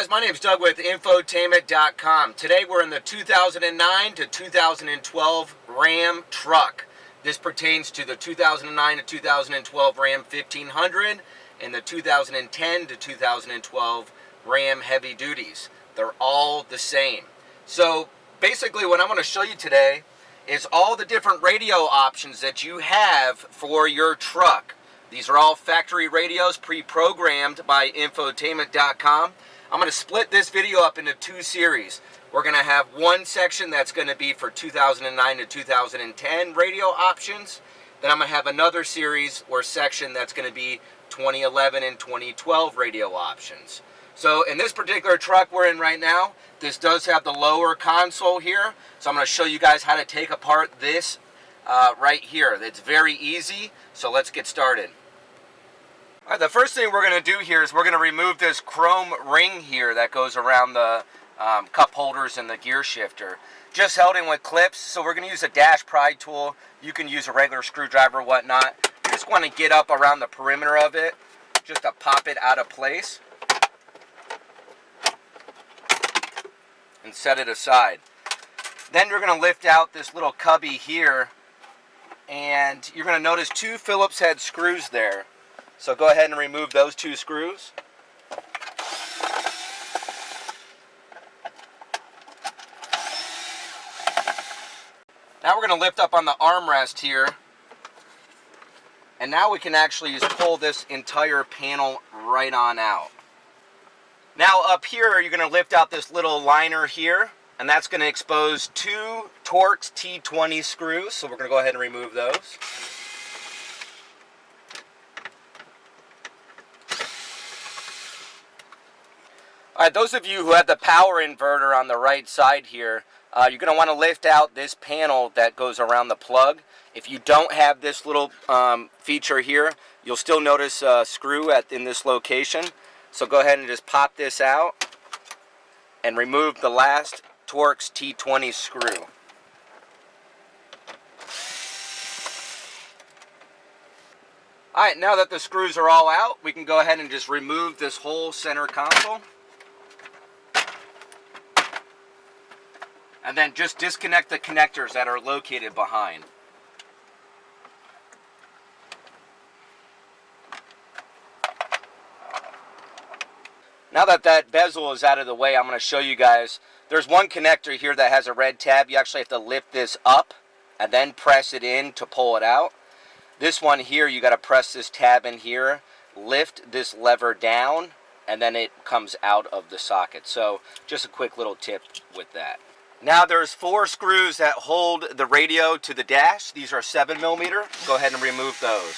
guys, my name is Doug with Infotainment.com. Today we're in the 2009 to 2012 Ram truck. This pertains to the 2009 to 2012 Ram 1500 and the 2010 to 2012 Ram Heavy Duties. They're all the same. So basically what I'm going to show you today is all the different radio options that you have for your truck. These are all factory radios pre-programmed by Infotainment.com. I'm going to split this video up into two series. We're going to have one section that's going to be for 2009 to 2010 radio options. Then I'm going to have another series or section that's going to be 2011 and 2012 radio options. So in this particular truck we're in right now, this does have the lower console here. So I'm going to show you guys how to take apart this right here. It's very easy. So let's get started. All right, the first thing we're going to do here is we're going to remove this chrome ring here that goes around the cup holders and the gear shifter. Just held in with clips, so we're going to use a dash pry tool. You can use a regular screwdriver or whatnot. You just want to get up around the perimeter of it just to pop it out of place and set it aside. Then you're going to lift out this little cubby here, and you're going to notice two Phillips head screws there. So go ahead and remove those two screws. Now we're going to lift up on the armrest here. And now we can actually just pull this entire panel right on out. Now up here you're going to lift out this little liner here. And that's going to expose two Torx T20 screws. So we're going to go ahead and remove those. Alright, those of you who have the power inverter on the right side here, you're going to want to lift out this panel that goes around the plug. If you don't have this little feature here, you'll still notice a screw in this location. So go ahead and just pop this out and remove the last Torx T20 screw. Alright, now that the screws are all out, we can go ahead and just remove this whole center console. And then just disconnect the connectors that are located behind. Now that that bezel is out of the way, I'm going to show you guys. There's one connector here that has a red tab. You actually have to lift this up and then press it in to pull it out. This one here, you got to press this tab in here, lift this lever down, and then it comes out of the socket. So just a quick little tip with that. Now there's four screws that hold the radio to the dash. These are 7mm. Go ahead and remove those.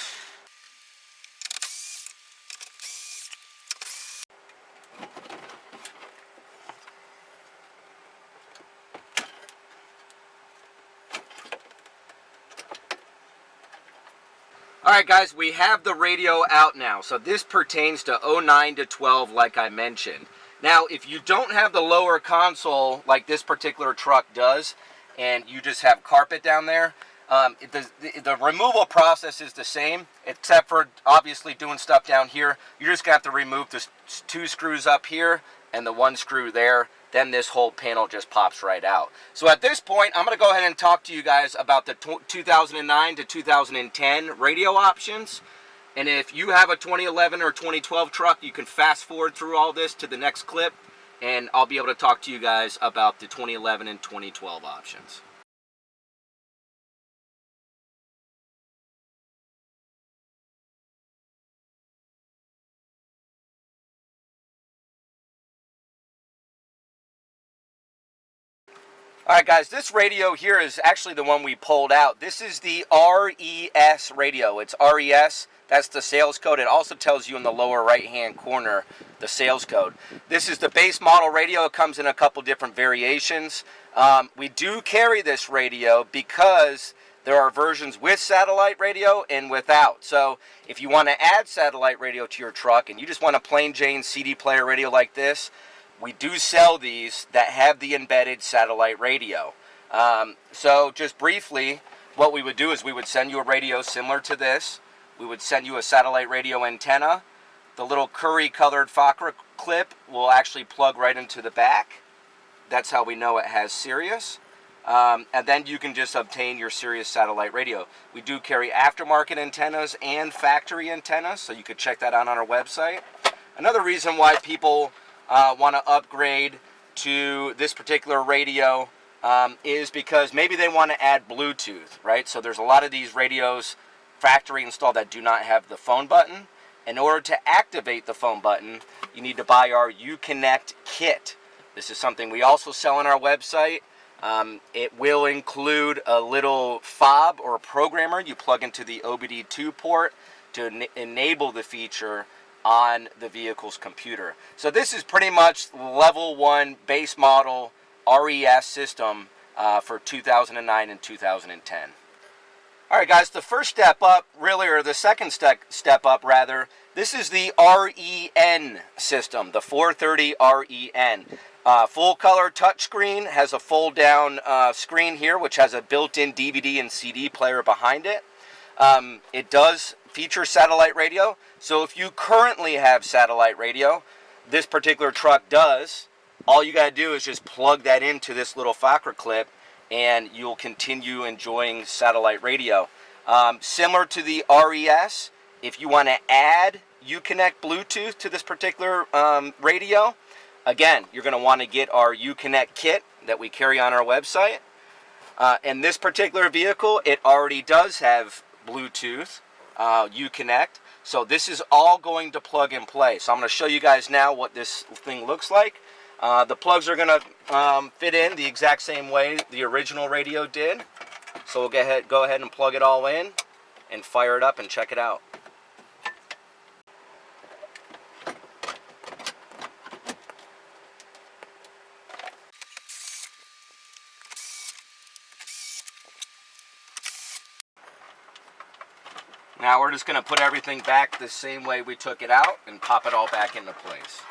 Alright guys, we have the radio out now. So this pertains to 09 to 12 like I mentioned. Now, if you don't have the lower console like this particular truck does, and you just have carpet down there, the removal process is the same, except for obviously doing stuff down here. You're just going to have to remove the two screws up here and the one screw there. Then this whole panel just pops right out. So at this point, I'm going to go ahead and talk to you guys about the 2009 to 2010 radio options. And if you have a 2011 or 2012 truck, you can fast forward through all this to the next clip, and I'll be able to talk to you guys about the 2011 and 2012 options. Alright guys, this radio here is actually the one we pulled out. This is the RES radio. It's RES. That's the sales code. It also tells you in the lower right hand corner the sales code. This is the base model radio. It comes in a couple different variations. We do carry this radio because there are versions with satellite radio and without. So if you want to add satellite radio to your truck and you just want a plain Jane CD player radio like this, we do sell these that have the embedded satellite radio. So just briefly, what we would do is we would send you a radio similar to this. We would send you a satellite radio antenna. The little curry colored Fakra clip will actually plug right into the back. That's how we know it has Sirius. And then you can just obtain your Sirius satellite radio. We do carry aftermarket antennas and factory antennas, so you could check that out on our website. Another reason why people want to upgrade to this particular radio is because maybe they want to add Bluetooth, right? So there's a lot of these radios factory installed that do not have the phone button. In order to activate the phone button, you need to buy our Uconnect kit. This is something we also sell on our website. It will include a little fob or programmer you plug into the OBD2 port to enable the feature on the vehicle's computer. So this is pretty much level 1 base model RES system for 2009 and 2010. Alright guys, the first step up, really, or the second step up rather, this is the REN system, the 430 REN. Full color touchscreen, has a fold down screen here which has a built-in DVD and CD player behind it. It does feature satellite radio, so if you currently have satellite radio, this particular truck does, all you got to do is just plug that into this little Fakra clip and you'll continue enjoying satellite radio. Similar to the RES, if you want to add Uconnect Bluetooth to this particular radio, again, you're going to want to get our Uconnect kit that we carry on our website. In this particular vehicle, it already does have Bluetooth, Uconnect, so this is all going to plug and play. So I'm going to show you guys now what this thing looks like. The plugs are going to fit in the exact same way the original radio did. So we'll go ahead and plug it all in and fire it up and check it out. Now we're just going to put everything back the same way we took it out and pop it all back into place.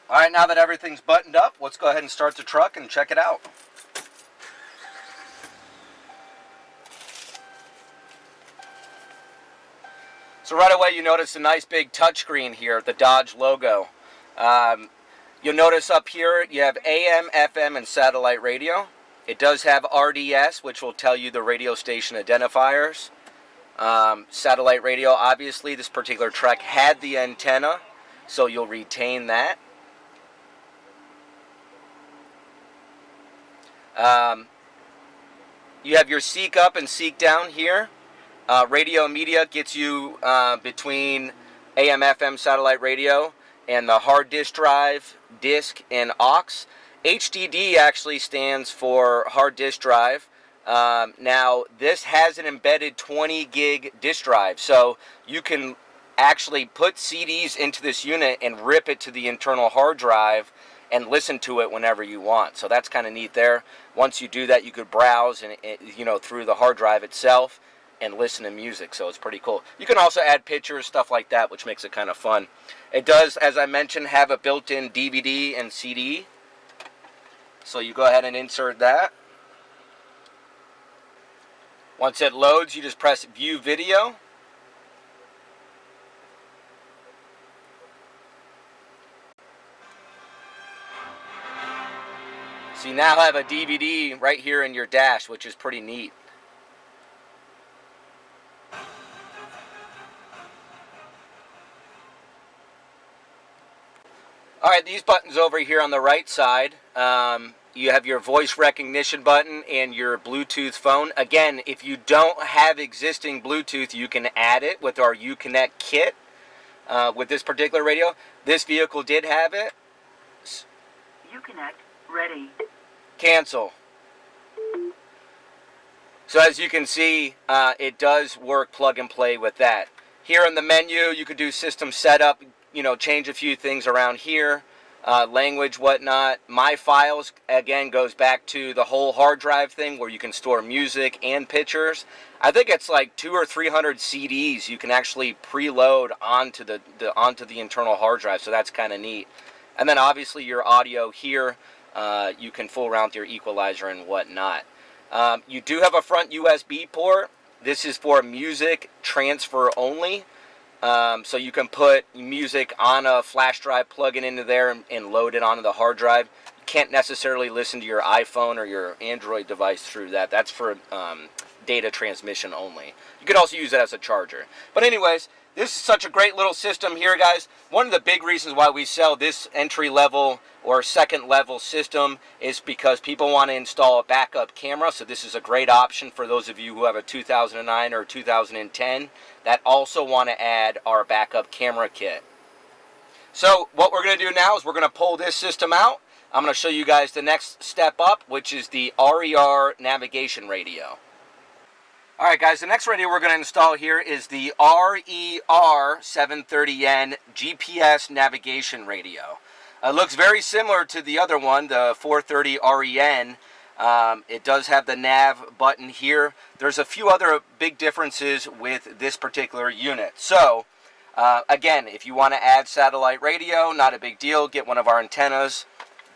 Alright, now that everything's buttoned up, let's go ahead and start the truck and check it out. So right away you notice a nice big touchscreen here, the Dodge logo. You'll notice up here you have AM, FM, and satellite radio. It does have RDS, which will tell you the radio station identifiers. Satellite radio, obviously this particular truck had the antenna, so you'll retain that. You have your seek up and seek down here. Radio media gets you between AM, FM, satellite radio, and the hard disk drive, disk, and aux. HDD actually stands for hard disk drive. Now, this has an embedded 20 gig disk drive, so you can actually put CDs into this unit and rip it to the internal hard drive and listen to it whenever you want. So that's kind of neat there. Once you do that, you could browse and through the hard drive itself and listen to music, so it's pretty cool. You can also add pictures, stuff like that, which makes it kind of fun. It does, as I mentioned, have a built-in DVD and CD, so you go ahead and insert that. Once it loads, you just press View Video. So you now have a DVD right here in your dash, which is pretty neat. Alright, these buttons over here on the right side, you have your voice recognition button and your Bluetooth phone. Again, if you don't have existing Bluetooth, you can add it with our Uconnect kit. With this particular radio, this vehicle did have it. Uconnect ready. Cancel. So as you can see, it does work plug and play with that. Here in the menu, you could do system setup, change a few things around here. language, whatnot. My files, again, goes back to the whole hard drive thing where you can store music and pictures. I think it's like 200 or 300 CDs you can actually preload onto the internal hard drive, so that's kind of neat. And then obviously your audio here, you can fool around with your equalizer and whatnot. You do have a front USB port. This is for music transfer only. So you can put music on a flash drive, plug it into there, and load it onto the hard drive. You can't necessarily listen to your iPhone or your Android device through that. That's for data transmission only. You could also use it as a charger. But anyways, this is such a great little system here, guys. One of the big reasons why we sell this entry-level or second-level system is because people want to install a backup camera. So this is a great option for those of you who have a 2009 or 2010 that also want to add our backup camera kit. So what we're going to do now is we're going to pull this system out. I'm going to show you guys the next step up, which is the RER navigation radio. Alright guys, the next radio we're going to install here is the RER 730N GPS navigation radio. It looks very similar to the other one, the 430 REN. It does have the nav button here. There's a few other big differences with this particular unit. So, again, if you want to add satellite radio, not a big deal. Get one of our antennas,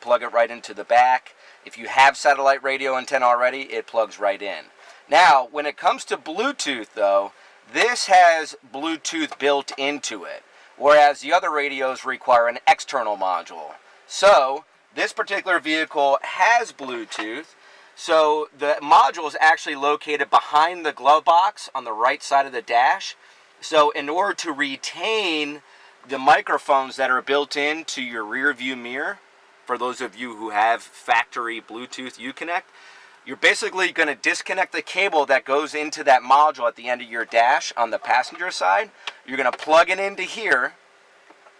plug it right into the back. If you have satellite radio antenna already, it plugs right in. Now, when it comes to Bluetooth, though, this has Bluetooth built into it, whereas the other radios require an external module. So, this particular vehicle has Bluetooth, so the module is actually located behind the glove box on the right side of the dash. So, in order to retain the microphones that are built into your rear view mirror, for those of you who have factory Bluetooth Uconnect, you're basically going to disconnect the cable that goes into that module at the end of your dash on the passenger side. You're going to plug it into here.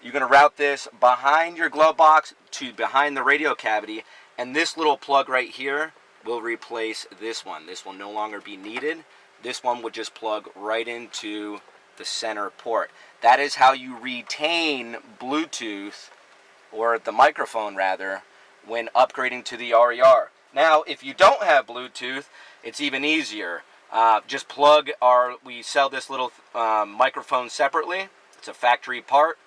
You're going to route this behind your glove box to behind the radio cavity. And this little plug right here will replace this one. This will no longer be needed. This one would just plug right into the center port. That is how you retain Bluetooth, or the microphone rather, when upgrading to the RER. Now, if you don't have Bluetooth, it's even easier. Just plug we sell this little microphone separately. It's a factory part.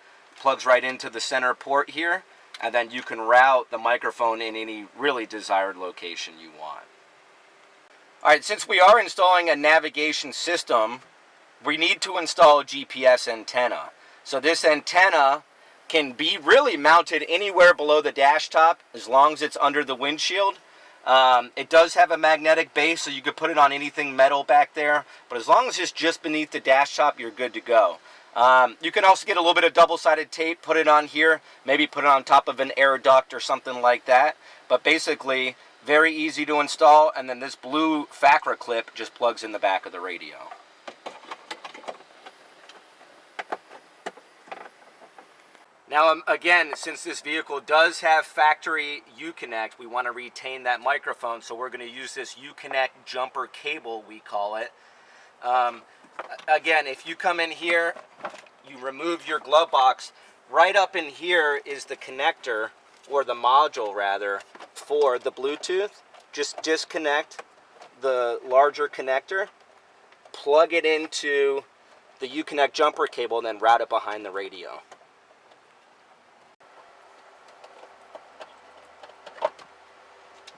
Plugs right into the center port here. And then you can route the microphone in any really desired location you want. Alright, since we are installing a navigation system, we need to install a GPS antenna. So this antenna can be really mounted anywhere below the dash top as long as it's under the windshield. It does have a magnetic base, so you could put it on anything metal back there, but as long as it's just beneath the dash top, you're good to go. You can also get a little bit of double-sided tape, put it on here, maybe put it on top of an air duct or something like that, but basically very easy to install. And then this blue FACRA clip just plugs in the back of the radio. Now, again, since this vehicle does have factory Uconnect, we want to retain that microphone, so we're going to use this Uconnect jumper cable, we call it. Again, if you come in here, you remove your glove box, right up in here is the connector, or the module rather, for the Bluetooth. Just disconnect the larger connector, plug it into the Uconnect jumper cable, and then route it behind the radio.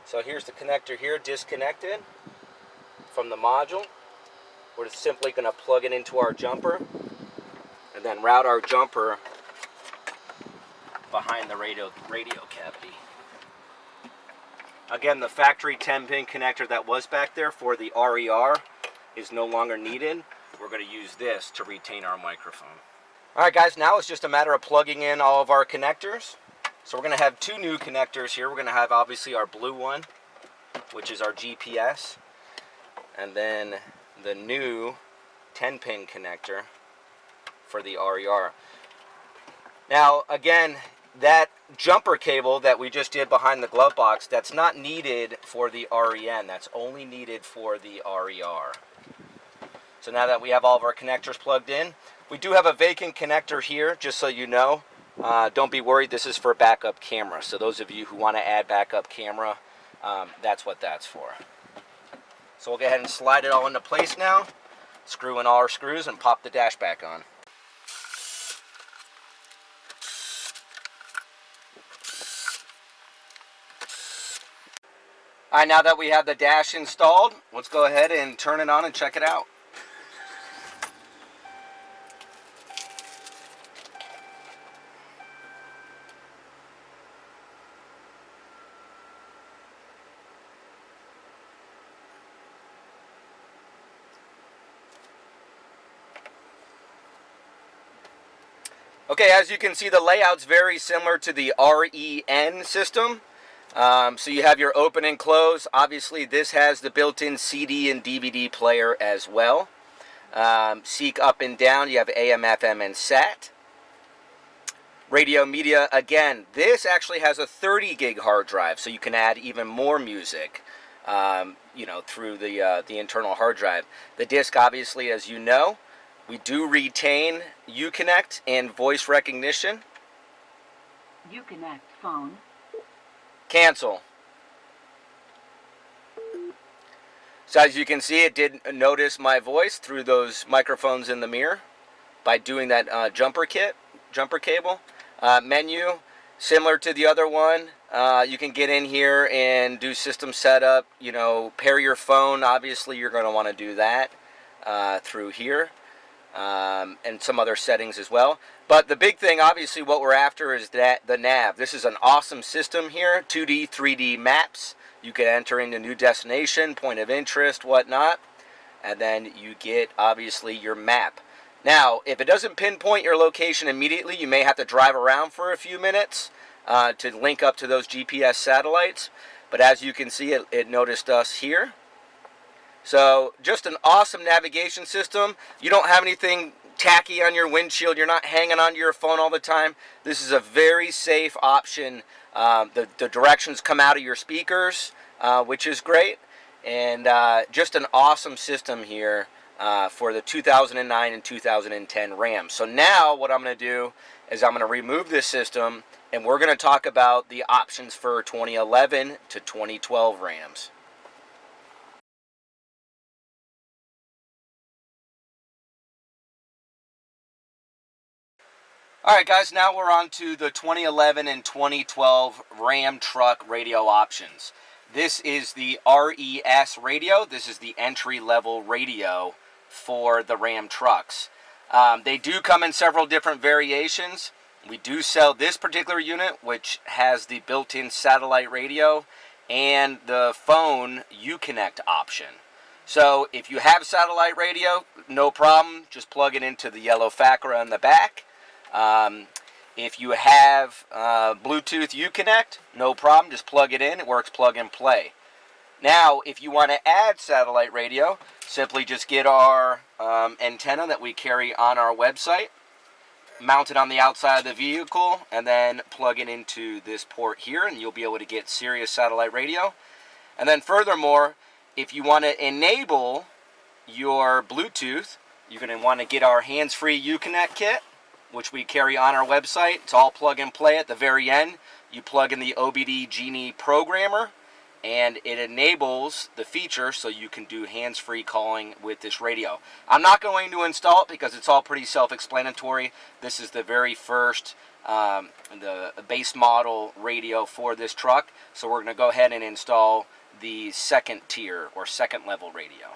So here's the connector here, disconnected from the module. We're just simply going to plug it into our jumper and then route our jumper behind the radio cavity. Again, the factory 10-pin connector that was back there for the RER is no longer needed. We're going to use this to retain our microphone. Alright guys, now it's just a matter of plugging in all of our connectors. So we're going to have two new connectors here. We're going to have obviously our blue one, which is our GPS, and then the new 10-pin connector for the RER. Now, again, that jumper cable that we just did behind the glove box, that's not needed for the REN. That's only needed for the RER. So now that we have all of our connectors plugged in, we do have a vacant connector here, just so you know. Don't be worried, this is for backup camera. So those of you who want to add backup camera, that's what that's for. So we'll go ahead and slide it all into place now, screw in all our screws, and pop the dash back on. All right, now that we have the dash installed, let's go ahead and turn it on and check it out. Okay, as you can see, the layout's very similar to the REN system. So you have your open and close. Obviously, this has the built-in CD and DVD player as well. Seek up and down, you have AM, FM, and SAT. Radio media, again, this actually has a 30 gig hard drive, so you can add even more music, through the internal hard drive. The disc, obviously, as you know, we do retain Uconnect and voice recognition. Uconnect phone. Cancel. So as you can see, it did notice my voice through those microphones in the mirror by doing that jumper cable. Menu, similar to the other one. You can get in here and do system setup, pair your phone. Obviously, you're going to want to do that through here. And some other settings as well. But the big thing, obviously, what we're after is that the nav. This is an awesome system here. 2D, 3D maps. You can enter into new destination, point of interest, whatnot. And then you get, obviously, your map. Now, if it doesn't pinpoint your location immediately, you may have to drive around for a few minutes to link up to those GPS satellites. But as you can see, it noticed us here. So just an awesome navigation system. You don't have anything tacky on your windshield. You're not hanging onto your phone all the time. This is a very safe option. The directions come out of your speakers, which is great. And just an awesome system here for the 2009 and 2010 Ram. So now what I'm going to do is I'm going to remove this system, and we're going to talk about the options for 2011 to 2012 Rams. Alright guys, now we're on to the 2011 and 2012 Ram truck radio options. This is the RES radio. This is the entry-level radio for the Ram trucks. They do come in several different variations. We do sell this particular unit, which has the built-in satellite radio and the phone Uconnect option. So if you have satellite radio, no problem. Just plug it into the yellow FACRA in the back. If you have Bluetooth Uconnect, no problem, just plug it in, it works plug and play. Now, if you want to add satellite radio, simply just get our antenna that we carry on our website, mount it on the outside of the vehicle, and then plug it into this port here, and you'll be able to get Sirius satellite radio. And then furthermore, if you want to enable your Bluetooth, you're going to want to get our hands-free Uconnect kit, which we carry on our website. It's all plug and play. At the very end, you plug in the OBD Genie programmer, and it enables the feature so you can do hands-free calling with this radio. I'm not going to install it because it's all pretty self-explanatory. This is the very first, the base model radio for this truck, so we're going to go ahead and install the second tier or second level radio.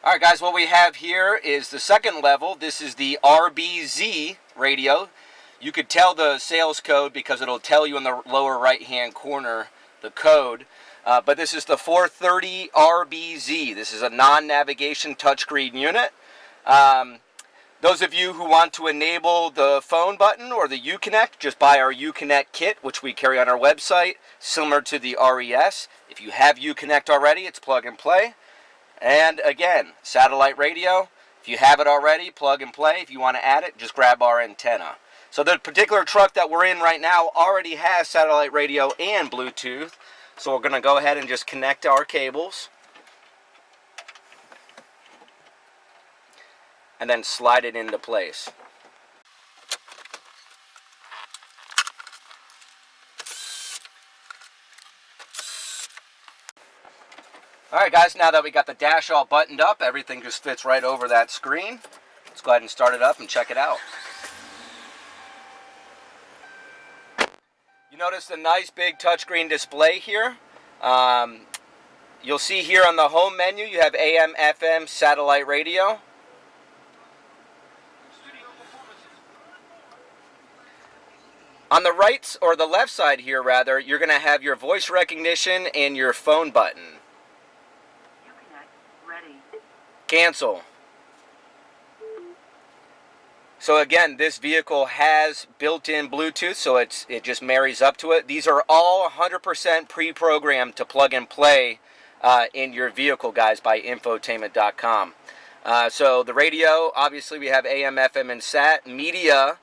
Alright guys, what we have here is the second level. This is the RBZ radio. You could tell the sales code because it'll tell you in the lower right hand corner the code. But this is the 430 RBZ. This is a non-navigation touchscreen unit. Those of you who want to enable the phone button or the Uconnect, just buy our Uconnect kit, which we carry on our website, similar to the RES. If you have Uconnect already, it's plug and play. And again, satellite radio, if you have it already, plug and play. If you want to add it, just grab our antenna. So the particular truck that we're in right now already has satellite radio and Bluetooth. So we're going to go ahead and just connect our cables. And then slide it into place. Alright guys, now that we got the dash all buttoned up, everything just fits right over that screen. Let's go ahead and start it up and check it out. You notice the nice big touchscreen display here. You'll see here on the home menu you have AM, FM, satellite radio. On the right, or the left side here rather, you're going to have your voice recognition and your phone button. Ready. Cancel. So again, this vehicle has built-in Bluetooth, so it just marries up to it. These are all 100% pre-programmed to plug and play in your vehicle, guys, by Infotainment.com. So the radio, obviously we have AM, FM, and SAT. Media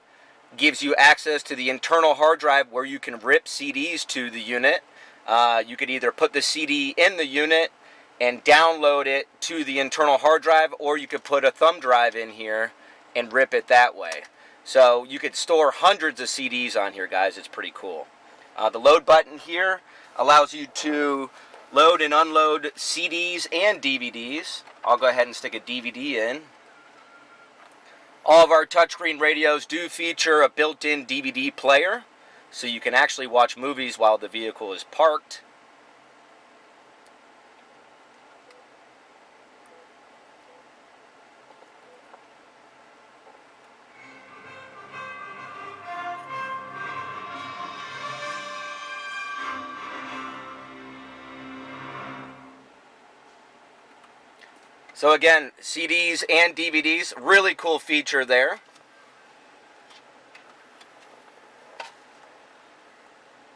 gives you access to the internal hard drive where you can rip CDs to the unit. You could either put the CD in the unit and download it to the internal hard drive, or you could put a thumb drive in here and rip it that way. So you could store hundreds of CDs on here, guys. It's pretty cool. The load button here allows you to load and unload CDs and DVDs. I'll go ahead and stick a DVD in. All of our touchscreen radios do feature a built-in DVD player, so you can actually watch movies while the vehicle is parked. So again, CDs and DVDs, really cool feature there.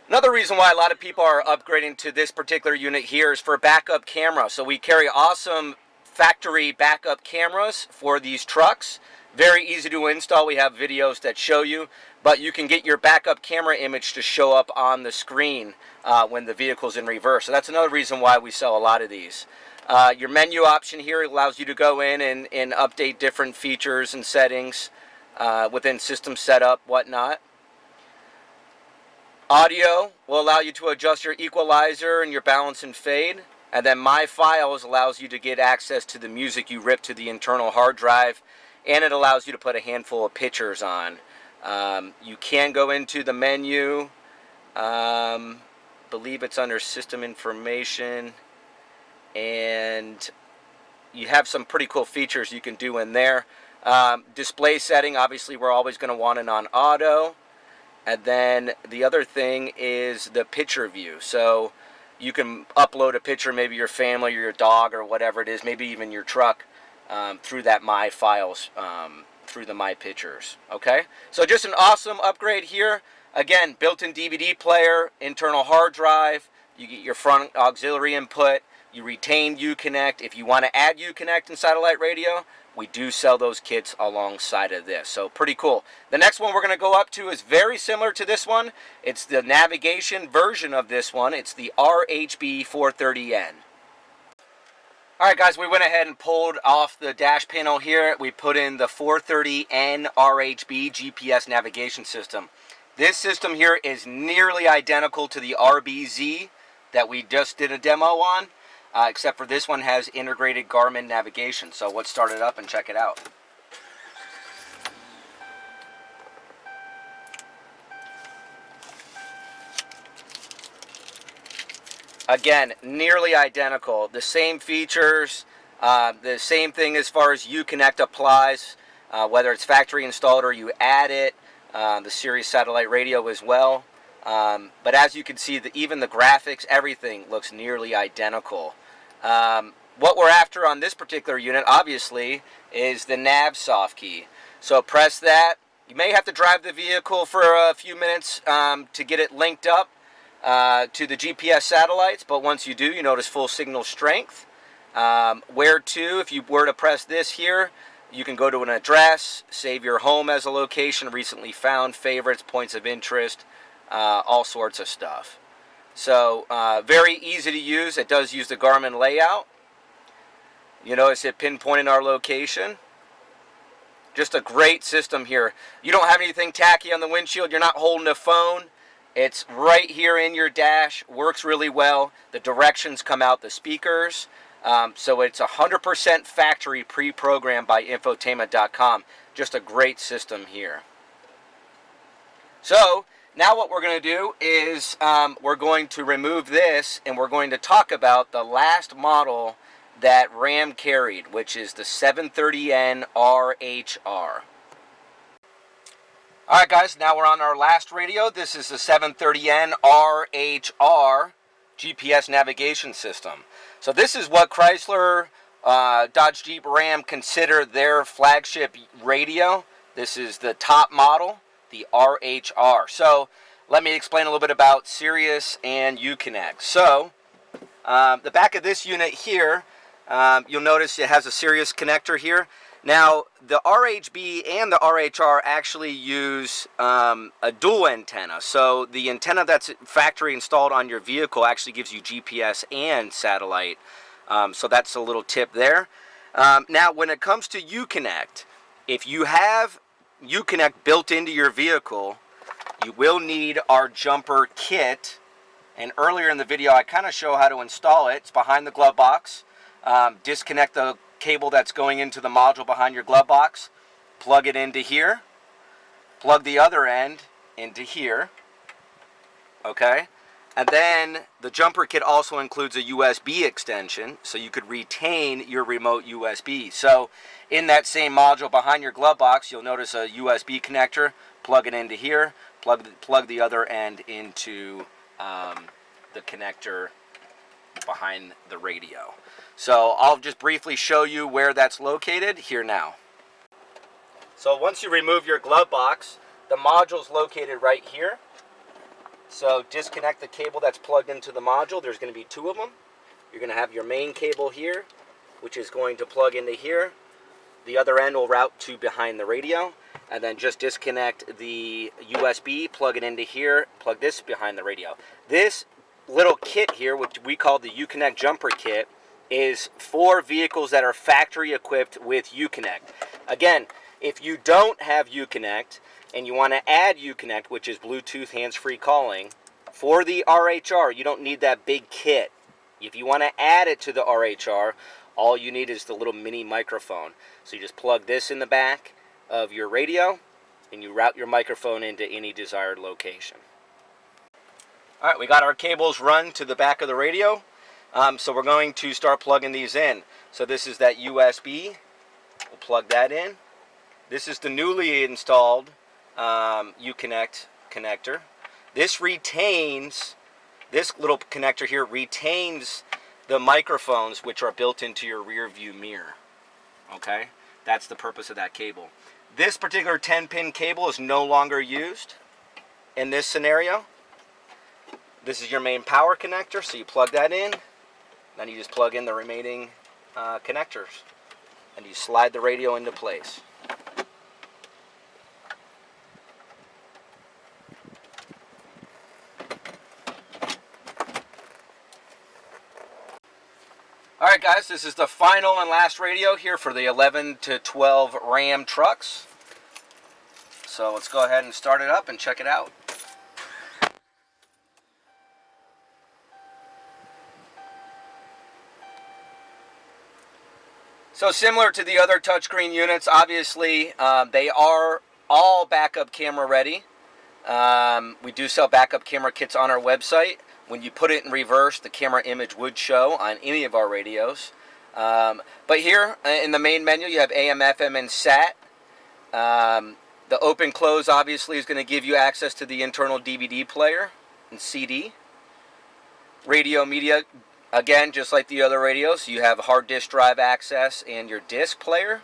Another reason why a lot of people are upgrading to this particular unit here is for backup camera. So we carry awesome factory backup cameras for these trucks. Very easy to install. We have videos that show you, but you can get your backup camera image to show up on the screen when the vehicle's in reverse. So that's another reason why we sell a lot of these. Your menu option here allows you to go in and update different features and settings within system setup, whatnot. Audio will allow you to adjust your equalizer and your balance and fade. And then My Files allows you to get access to the music you rip to the internal hard drive. And it allows you to put a handful of pictures on. You can go into the menu. Believe it's under System Information. And you have some pretty cool features you can do in there. Display setting, obviously we're always going to want it on auto. And then the other thing is the picture view. So you can upload a picture, maybe your family or your dog or whatever it is, maybe even your truck, through that My Files, through the My Pictures. Okay? So just an awesome upgrade here. Again, built-in DVD player, internal hard drive. You get your front auxiliary input. You retain Uconnect. If you want to add Uconnect and satellite radio, we do sell those kits alongside of this. So pretty cool. The next one we're going to go up to is very similar to this one. It's the navigation version of this one. It's the RHB 430N. Alright guys, we went ahead and pulled off the dash panel here. We put in the 430N RHB GPS navigation system. This system here is nearly identical to the RBZ that we just did a demo on. Except for this one has integrated Garmin navigation. So let's start it up and check it out. Again, nearly identical. The same features, the same thing as far as Uconnect applies, whether it's factory installed or you add it, the Sirius satellite radio as well. But as you can see, even the graphics, everything looks nearly identical. What we're after on this particular unit, obviously, is the nav soft key. So press that. You may have to drive the vehicle for a few minutes to get it linked up to the GPS satellites, but once you do, you notice full signal strength. Where to, if you were to press this here, you can go to an address, save your home as a location, recently found, favorites, points of interest, all sorts of stuff. So, very easy to use. It does use the Garmin layout. You notice it pinpointing our location. Just a great system here. You don't have anything tacky on the windshield. You're not holding a phone. It's right here in your dash. Works really well. The directions come out the speakers. So it's 100% factory pre-programmed by Infotainment.com. Just a great system here. So now what we're going to do is we're going to remove this, and we're going to talk about the last model that Ram carried, which is the 730N RHR. Alright guys, now we're on our last radio. This is the 730N RHR GPS navigation system. So this is what Chrysler, Dodge, Jeep, Ram consider their flagship radio. This is the top model, the RHR. So let me explain a little bit about Sirius and Uconnect. So the back of this unit here, you'll notice it has a Sirius connector here. Now the RHB and the RHR actually use a dual antenna. So the antenna that's factory installed on your vehicle actually gives you GPS and satellite. So that's a little tip there. Now when it comes to Uconnect, if you have Uconnect built into your vehicle, you will need our jumper kit. And earlier in the video I kind of show how to install it. It's behind the glove box. Disconnect the cable that's going into the module behind your glove box, plug it into here, plug the other end into here, okay? And then the jumper kit also includes a USB extension, so you could retain your remote USB. So in that same module behind your glove box, you'll notice a USB connector, plug it into here, plug the other end into the connector behind the radio. So I'll just briefly show you where that's located here now. So once you remove your glove box, the module's located right here. So disconnect the cable that's plugged into the module. There's going to be two of them. You're going to have your main cable here, which is going to plug into here. The other end will route to behind the radio. And then just disconnect the USB, plug it into here, plug this behind the radio. This little kit here, which we call the Uconnect jumper kit, is for vehicles that are factory equipped with Uconnect. Again, if you don't have Uconnect and you want to add Uconnect, which is Bluetooth hands-free calling, for the RHR, you don't need that big kit. If you want to add it to the RHR, all you need is the little mini microphone. So you just plug this in the back of your radio and you route your microphone into any desired location. Alright, we got our cables run to the back of the radio. So we're going to start plugging these in. So this is that USB. We'll plug that in. This is the newly installed Uconnect connector. This little connector here retains the microphones which are built into your rear view mirror. Okay? That's the purpose of that cable. This particular 10-pin cable is no longer used in this scenario. This is your main power connector, so you plug that in. Then you just plug in the remaining connectors and you slide the radio into place. Alright guys, this is the final and last radio here for the 11 to 12 Ram trucks. So let's go ahead and start it up and check it out. So similar to the other touchscreen units, obviously they are all backup camera ready. We do sell backup camera kits on our website. When you put it in reverse, the camera image would show on any of our radios. But here in the main menu, you have AM, FM, and SAT. The open close obviously is going to give you access to the internal DVD player and CD. Radio media, again, just like the other radios, you have hard disk drive access and your disc player.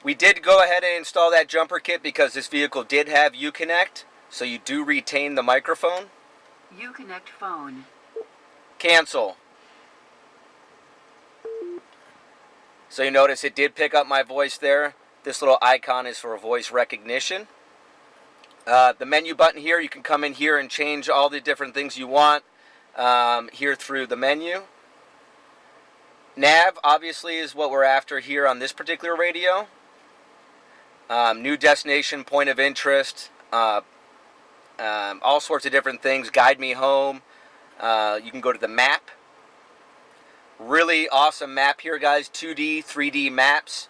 We did go ahead and install that jumper kit because this vehicle did have Uconnect, so you do retain the microphone. Uconnect phone. Cancel. So you notice it did pick up my voice there. This little icon is for voice recognition. The menu button here, you can come in here and change all the different things you want here through the menu. Nav, obviously, is what we're after here on this particular radio. New destination, point of interest, all sorts of different things. Guide me home. You can go to the map. Really awesome map here, guys. 2D, 3D maps.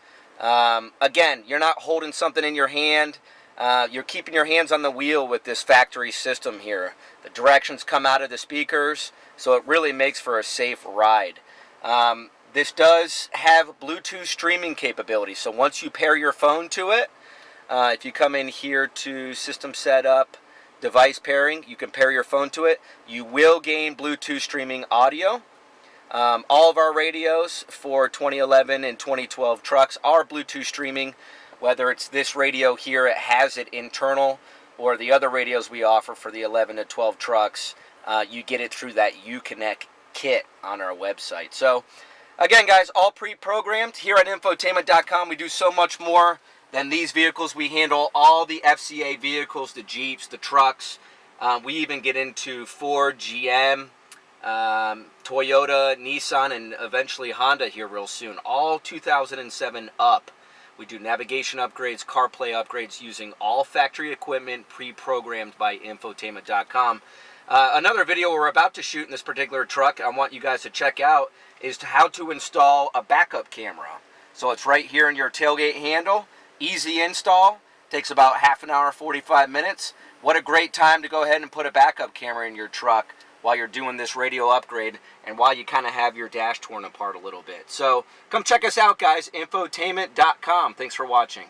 Again, you're not holding something in your hand. You're keeping your hands on the wheel with this factory system here. The directions come out of the speakers, so it really makes for a safe ride. This does have Bluetooth streaming capability, so once you pair your phone to it, if you come in here to System Setup, Device Pairing, you can pair your phone to it. You will gain Bluetooth streaming audio. All of our radios for 2011 and 2012 trucks are Bluetooth streaming. Whether it's this radio here, it has it internal, or the other radios we offer for the 11 to 12 trucks, you get it through that Uconnect kit on our website. So, again, guys, all pre-programmed. Here at Infotainment.com, we do so much more than these vehicles. We handle all the FCA vehicles, the Jeeps, the trucks. We even get into Ford, GM, Toyota, Nissan, and eventually Honda here real soon. All 2007 up. We do navigation upgrades, CarPlay upgrades using all factory equipment pre-programmed by Infotainment.com. Another video we're about to shoot in this particular truck I want you guys to check out is how to install a backup camera. So it's right here in your tailgate handle. Easy install. Takes about half an hour, 45 minutes. What a great time to go ahead and put a backup camera in your truck while you're doing this radio upgrade and while you kind of have your dash torn apart a little bit. So come check us out, guys. Infotainment.com. Thanks for watching.